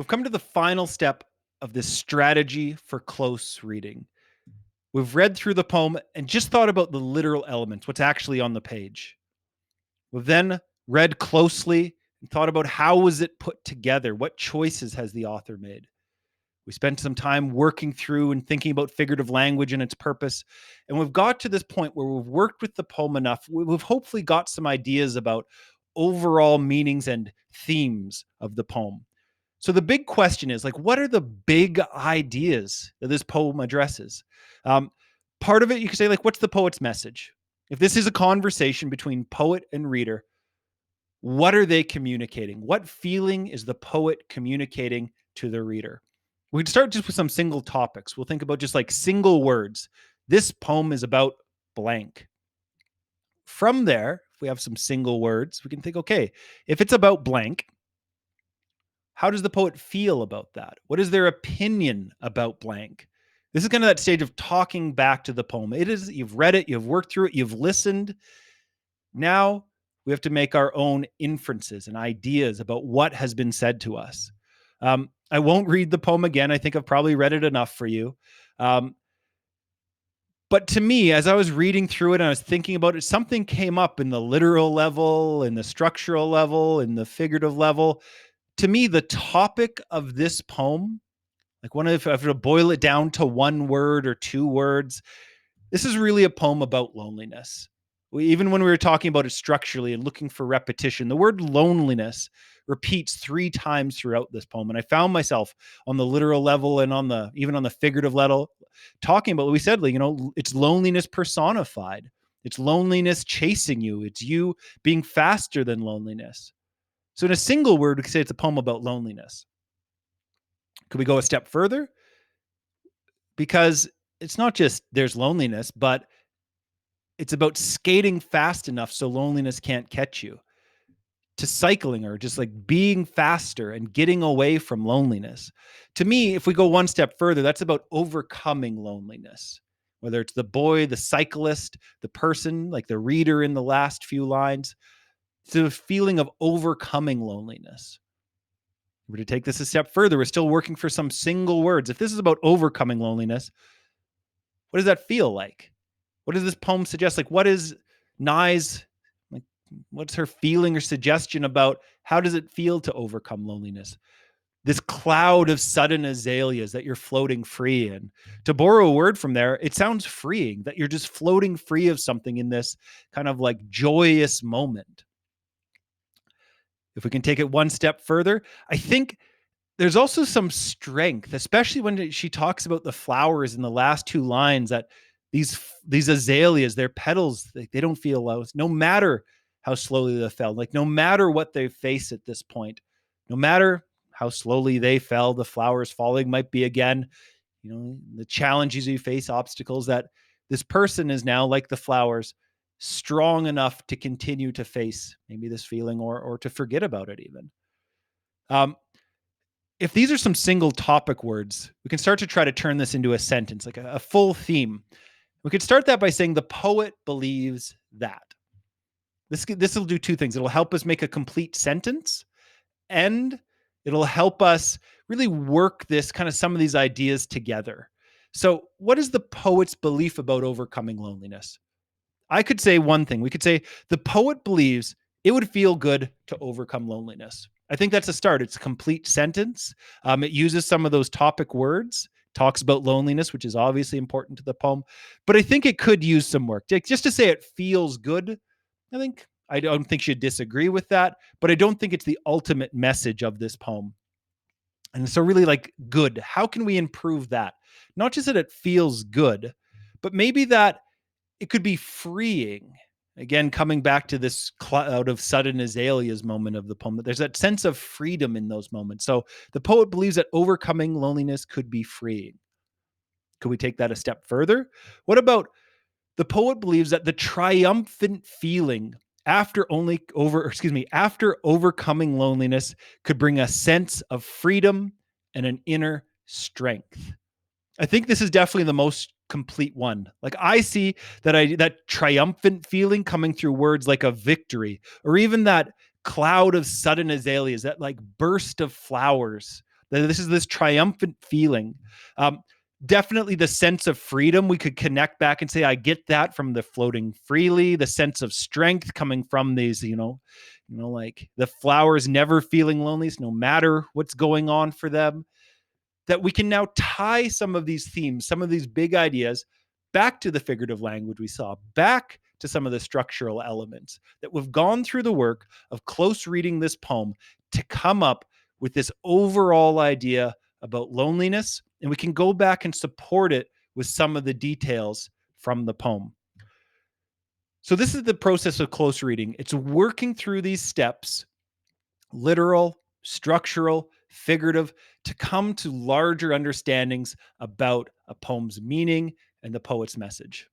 We've come to the final step of this strategy for close reading. We've read through the poem and just thought about the literal elements, what's actually on the page. We've then read closely and thought about how was it put together? What choices has the author made? We spent some time working through and thinking about figurative language and its purpose. And we've got to this point where we've worked with the poem enough. We've hopefully got some ideas about overall meanings and themes of the poem. So the big question is, like, what are the big ideas that this poem addresses? Part of it, you could say, like, what's the poet's message? If this is a conversation between poet and reader, what are they communicating? What feeling is the poet communicating to the reader? We can start just with some single topics. We'll think about just like single words. This poem is about blank. From there, if we have some single words, we can think, okay, if it's about blank, how does the poet feel about that? What is their opinion about blank? This is kind of that stage of talking back to the poem. It is, you've read it, you've worked through it, you've listened. Now we have to make our own inferences and ideas about what has been said to us. I won't read the poem again. I think I've probably read it enough for you. But to me, as I was reading through it and I was thinking about it, something came up in the literal level, in the structural level, in the figurative level. To me, the topic of this poem, like if I were to boil it down to one word or two words, this is really a poem about loneliness. Even when we were talking about it structurally and looking for repetition, the word loneliness repeats 3 times throughout this poem. And I found myself on the literal level and even on the figurative level talking about what we said, like, it's loneliness personified. It's loneliness chasing you. It's you being faster than loneliness. So in a single word, we could say it's a poem about loneliness. Could we go a step further? Because it's not just there's loneliness, but it's about skating fast enough so loneliness can't catch you, to cycling or just like being faster and getting away from loneliness. To me, if we go one step further, that's about overcoming loneliness. Whether it's the boy, the cyclist, the person, like the reader in the last few lines, it's a feeling of overcoming loneliness. If we're to take this a step further, we're still working for some single words. If this is about overcoming loneliness, what does that feel like? What does this poem suggest? Like, what is Nye's, like, what's her feeling or suggestion about how does it feel to overcome loneliness? This cloud of sudden azaleas that you're floating free in. To borrow a word from there, it sounds freeing, that you're just floating free of something in this kind of like joyous moment. If we can take it one step further, I think there's also some strength, especially when she talks about the flowers in the last 2 lines, that these azaleas, their petals, they don't feel low, no matter how slowly they fell. Like, no matter what they face at this point, no matter how slowly they fell, the flowers falling might be again, the challenges you face, obstacles, that this person is now, like the flowers, strong enough to continue to face maybe this feeling or to forget about it even. If these are some single topic words, we can start to try to turn this into a sentence, like a full theme. We could start that by saying the poet believes that. This will do 2 things. It'll help us make a complete sentence, and it'll help us really work some of these ideas together. So what is the poet's belief about overcoming loneliness? I could say one thing. We could say the poet believes it would feel good to overcome loneliness. I think that's a start. It's a complete sentence. It uses some of those topic words, talks about loneliness, which is obviously important to the poem. But I think it could use some work. Just to say it feels good, I don't think she'd disagree with that, but I don't think it's the ultimate message of this poem. And so really, like, good. How can we improve that? Not just that it feels good, but maybe that it could be freeing. Again, coming back to this cloud of sudden azaleas moment of the poem, that there's that sense of freedom in those moments. So the poet believes that overcoming loneliness could be freeing. Could we take that a step further? What about the poet believes that the triumphant feeling after overcoming loneliness could bring a sense of freedom and an inner strength. I think this is definitely the most complete one. Like, I see that triumphant feeling coming through words like a victory, or even that cloud of sudden azaleas, that like burst of flowers that this is this triumphant feeling. Um, Definitely the sense of freedom. We could connect back and say, I get that from the floating freely, the sense of strength coming from these, like the flowers never feeling lonely, no matter what's going on for them, that we can now tie some of these themes, some of these big ideas back to the figurative language we saw, back to some of the structural elements, that we've gone through the work of close reading this poem to come up with this overall idea about loneliness. And we can go back and support it with some of the details from the poem. So, this is the process of close reading. It's working through these steps, literal, structural, figurative, to come to larger understandings about a poem's meaning and the poet's message.